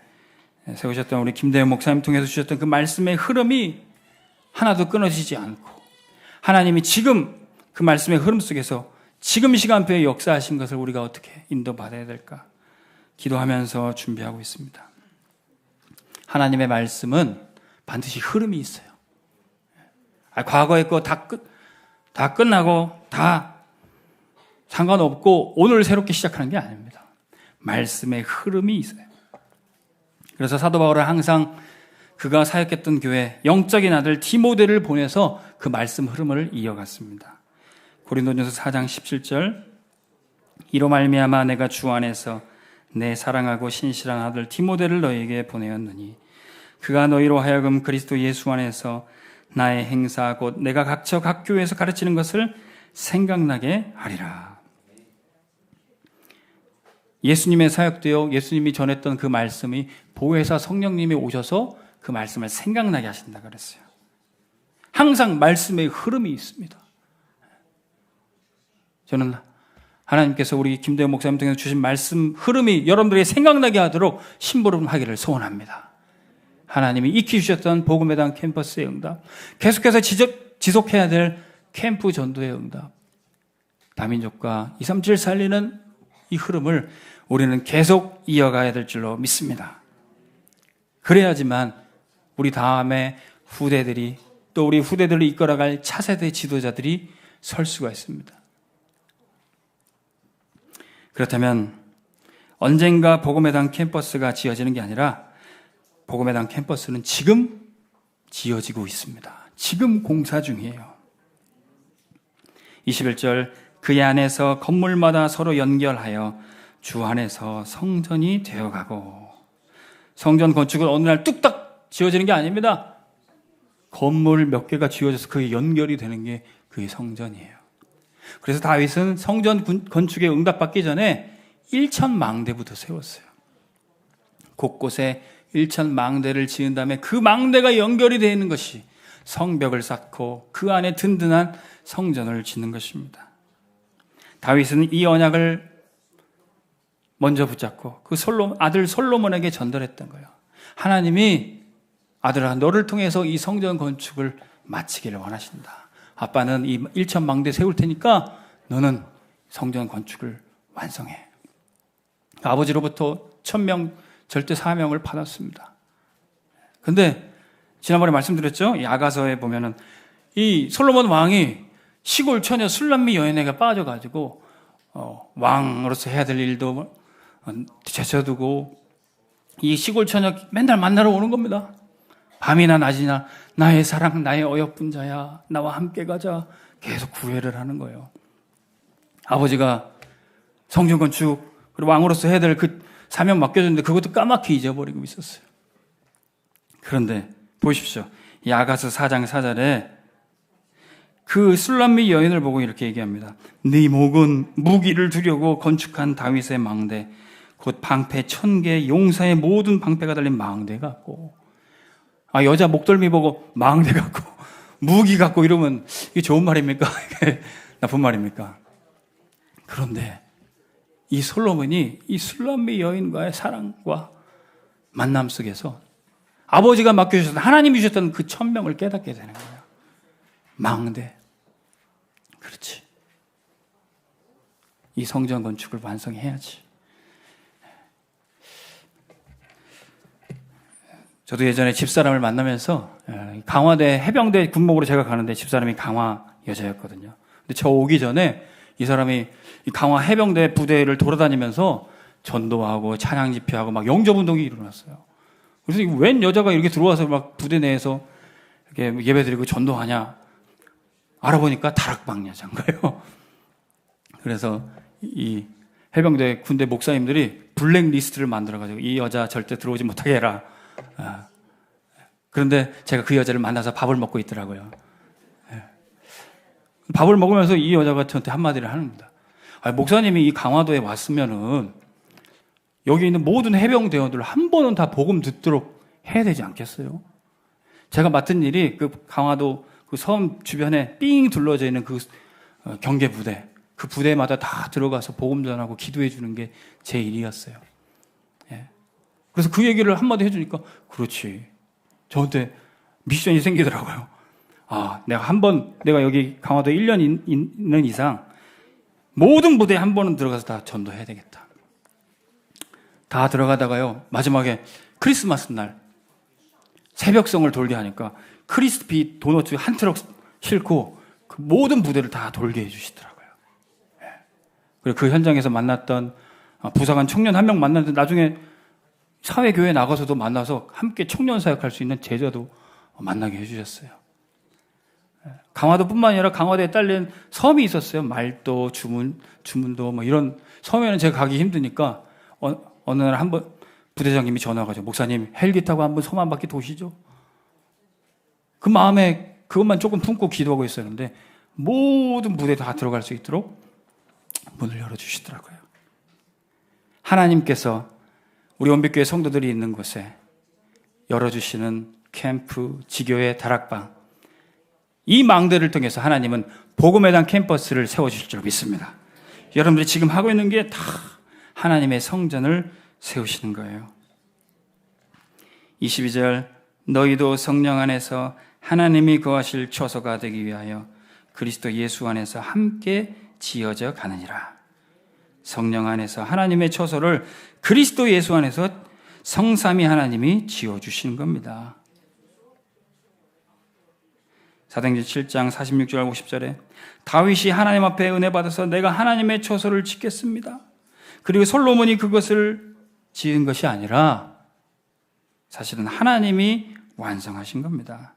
세우셨던 우리 김대현 목사님 통해서 주셨던 그 말씀의 흐름이 하나도 끊어지지 않고 하나님이 지금 그 말씀의 흐름 속에서 지금 시간표에 역사하신 것을 우리가 어떻게 인도받아야 될까 기도하면서 준비하고 있습니다. 하나님의 말씀은 반드시 흐름이 있어요. 과거의 거 다 끝나고 다 상관없고 오늘 새롭게 시작하는 게 아닙니다. 말씀의 흐름이 있어요. 그래서 사도 바울은 항상 그가 사역했던 교회 영적인 아들 디모데를 보내서 그 말씀 흐름을 이어갔습니다. 고린도전서 4장 17절 이로 말미암아 내가 주 안에서 내 사랑하고 신실한 아들 디모데를 너희에게 보내었느니 그가 너희로 하여금 그리스도 예수 안에서 나의 행사 곧 내가 각처 각 교회에서 가르치는 것을 생각나게 하리라. 예수님의 사역되어 예수님이 전했던 그 말씀이 보혜사 성령님이 오셔서 그 말씀을 생각나게 하신다 그랬어요. 항상 말씀의 흐름이 있습니다. 저는 하나님께서 우리 김대현 목사님 통해서 주신 말씀 흐름이 여러분들에게 생각나게 하도록 심부름하기를 소원합니다. 하나님이 익히 주셨던 복음의 당 캠퍼스의 응답, 계속해서 지속해야 될 캠프 전도의 응답, 다민족과 237 살리는 이 흐름을 우리는 계속 이어가야 될 줄로 믿습니다. 그래야지만 우리 다음에 후대들이 또 우리 후대들을 이끌어갈 차세대 지도자들이 설 수가 있습니다. 그렇다면 언젠가 복음의 당 캠퍼스가 지어지는 게 아니라 복음의 당 캠퍼스는 지금 지어지고 있습니다. 지금 공사 중이에요. 21절 그의 안에서 건물마다 서로 연결하여 주 안에서 성전이 되어가고, 성전 건축은 어느 날 뚝딱 지어지는 게 아닙니다. 건물 몇 개가 지어져서 그게 연결이 되는 게 그게 성전이에요. 그래서 다윗은 성전 건축에 응답받기 전에 1,000망대부터 세웠어요. 곳곳에 1,000망대를 지은 다음에 그 망대가 연결이 되어 있는 것이 성벽을 쌓고 그 안에 든든한 성전을 짓는 것입니다. 다윗은 이 언약을 먼저 붙잡고 그 아들 솔로몬에게 전달했던 거예요. 하나님이 아들아, 너를 통해서 이 성전 건축을 마치기를 원하신다. 아빠는 이 1,000망대 세울 테니까 너는 성전 건축을 완성해. 아버지로부터 1,000명 절대 사명을 받았습니다. 근데 지난번에 말씀드렸죠? 이 아가서에 보면은 이 솔로몬 왕이 시골 처녀 술람미 여인에게 빠져가지고 왕으로서 해야 될 일도 제쳐두고 이 시골 처녀 맨날 만나러 오는 겁니다. 밤이나 낮이나 나의 사랑, 나의 어여쁜 자야, 나와 함께 가자, 계속 구애를 하는 거예요. 아버지가 성전 건축 그리고 왕으로서 해야 될 그 사명 맡겨줬는데 그것도 까맣게 잊어버리고 있었어요. 그런데 보십시오. 이 아가서 4장 4절에 그 술람미 여인을 보고 이렇게 얘기합니다. 네 목은 무기를 두려고 건축한 다윗의 망대, 곧 방패 1,000개, 용사의 모든 방패가 달린 망대 같고. 여자 목덜미 보고 망대 같고 무기 같고 이러면 이게 좋은 말입니까? 나쁜 말입니까? 그런데 이 솔로몬이 이 술람미 여인과의 사랑과 만남 속에서 아버지가 맡겨주셨던, 하나님이 주셨던 그 1,000명을 깨닫게 되는 거예요. 망대. 그렇지. 이 성전 건축을 완성해야지. 저도 예전에 집사람을 만나면서 강화대 해병대 군목으로 제가 가는데 집사람이 강화 여자였거든요. 근데 저 오기 전에 이 사람이 강화 해병대 부대를 돌아다니면서 전도하고 찬양 집회하고 막 영접운동이 일어났어요. 그래서 웬 여자가 이렇게 들어와서 막 부대 내에서 이렇게 예배드리고 전도하냐 알아보니까 다락방 여자인 거예요. 그래서 이 해병대 군대 목사님들이 블랙리스트를 만들어가지고 이 여자 절대 들어오지 못하게 해라. 그런데 제가 그 여자를 만나서 밥을 먹고 있더라고요. 밥을 먹으면서 이 여자가 저한테 한마디를 합니다. 목사님이 이 강화도에 왔으면은 여기 있는 모든 해병대원들 한 번은 다 복음 듣도록 해야 되지 않겠어요? 제가 맡은 일이 그 강화도 그 섬 주변에 삥 둘러져 있는 그 경계 부대, 그 부대마다 다 들어가서 복음 전하고 기도해 주는 게 제 일이었어요. 그래서 그 얘기를 한마디 해주니까 그렇지. 저한테 미션이 생기더라고요. 내가 여기 강화도에 1년 있는 이상 모든 부대에 한 번은 들어가서 다 전도해야 되겠다. 다 들어가다가요, 마지막에 크리스마스 날 새벽성을 돌게 하니까 크리스피 도너츠 한 트럭 싣고 그 모든 부대를 다 돌게 해주시더라고요. 그리고 그 현장에서 만났던 부사관 청년 한 명 만났는데 나중에 사회교회 나가서도 만나서 함께 청년 사역할 수 있는 제자도 만나게 해주셨어요. 강화도뿐만 아니라 강화도에 딸린 섬이 있었어요. 말도, 주문도 뭐 이런 섬에는 제가 가기 힘드니까 어느 날 한번 부대장님이 전화가지고 목사님 헬기 타고 한번 섬 한 바퀴 도시죠. 그 마음에 그것만 조금 품고 기도하고 있었는데 모든 부대 다 들어갈 수 있도록 문을 열어주시더라고요. 하나님께서 우리 온빛교회 성도들이 있는 곳에 열어주시는 캠프, 지교회, 다락방, 이 망대를 통해서 하나님은 복음의 당 캠퍼스를 세워주실 줄 믿습니다. 여러분들이 지금 하고 있는 게 다 하나님의 성전을 세우시는 거예요. 22절, 너희도 성령 안에서 하나님이 거하실 처소가 되기 위하여 그리스도 예수 안에서 함께 지어져 가느니라. 성령 안에서 하나님의 처소를 그리스도 예수 안에서 성삼위 하나님이 지어주시는 겁니다. 사도행전 7장 46절 50절에 다윗이 하나님 앞에 은혜 받아서 내가 하나님의 처소를 짓겠습니다. 그리고 솔로몬이 그것을 지은 것이 아니라 사실은 하나님이 완성하신 겁니다.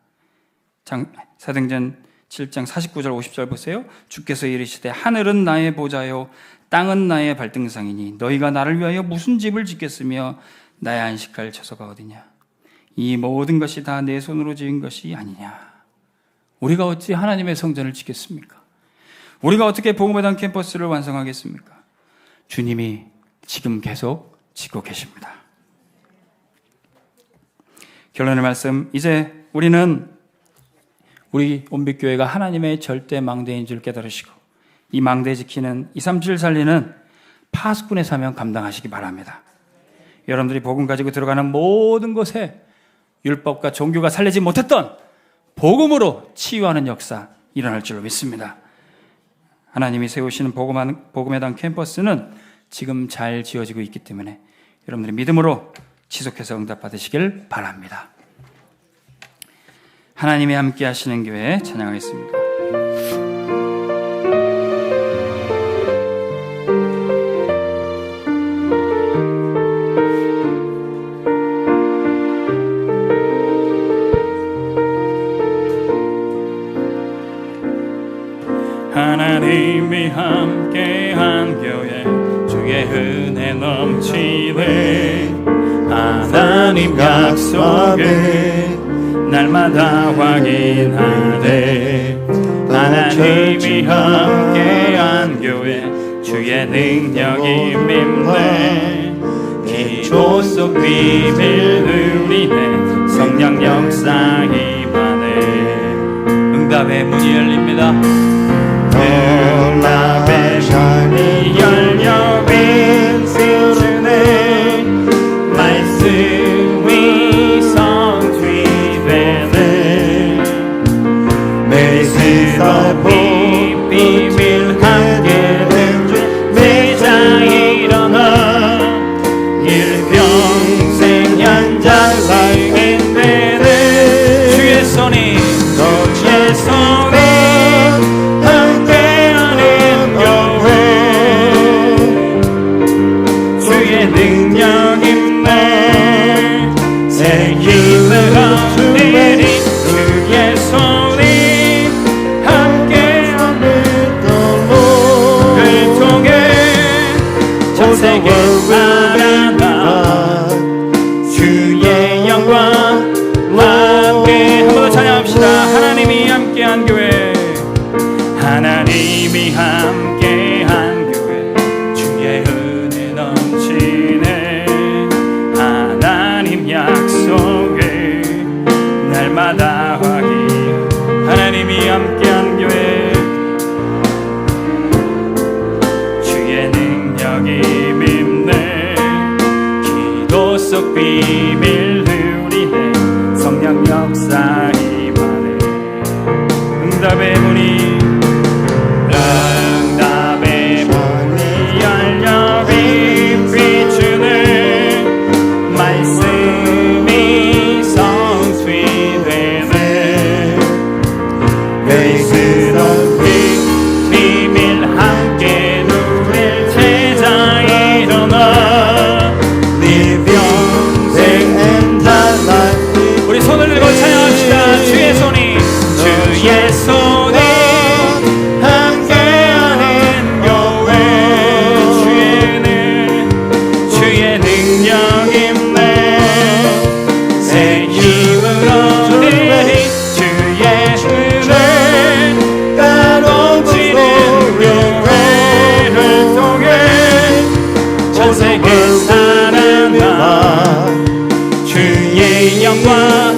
사도행전 7장 49절 50절 보세요. 주께서 이르시되 하늘은 나의 보좌요 땅은 나의 발등상이니 너희가 나를 위하여 무슨 집을 짓겠으며 나의 안식할 처소가 어디냐. 이 모든 것이 다 내 손으로 지은 것이 아니냐. 우리가 어찌 하나님의 성전을 짓겠습니까? 우리가 어떻게 복음의 당 캠퍼스를 완성하겠습니까? 주님이 지금 계속 짓고 계십니다. 결론의 말씀, 이제 우리는 우리 온빛교회가 하나님의 절대 망대인 줄 깨달으시고 이 망대 지키는 237 살리는 파수꾼의 사명 감당하시기 바랍니다. 여러분들이 복음 가지고 들어가는 모든 것에 율법과 종교가 살리지 못했던 복음으로 치유하는 역사 일어날 줄로 믿습니다. 하나님이 세우시는 복음의 당 캠퍼스는 지금 잘 지어지고 있기 때문에 여러분들이 믿음으로 지속해서 응답받으시길 바랍니다. 하나님이 함께 하시는 교회 찬양하겠습니다. 하나님이 함께한 교회 주의 은혜 넘치네. 하나님 약속을 날마다 확인하네. 하나님이 함께한 교회 주의 능력이 밉네. 기도 속 비밀 누리네. 성령 역사 임하네. 응답의 문이 열립니다. 응답의 문이 열려 빈수주네. 말씀이 성취되네. 메시서 비밀 함께 된 매자 일어나 일평생 현장 살겠네. 주의 손이 주의 손이 함께하는 교회 주의 능력 있네. 새 힘을 얻으리. 주의 손이 함께하는 걸로 그 통해 전 세계 살아나 주의 영광 함께 한 번 더 찬양합시다. 하나님이 함께한 교회, 하나님이 함께한 교회 주의 은혜 넘치네. 하나님 약속을 날마다 확인. 하나님이 함께한 교회 주의 능력이 밉네. 기도 속 비밀 누리네. 성령 역사 임하네. 응답의 문이 열려 비추네. 말씀이 성취되네. 메시던 비밀 함께 누릴 제자 일어나 네 평생 세계 사랑아 주의 영광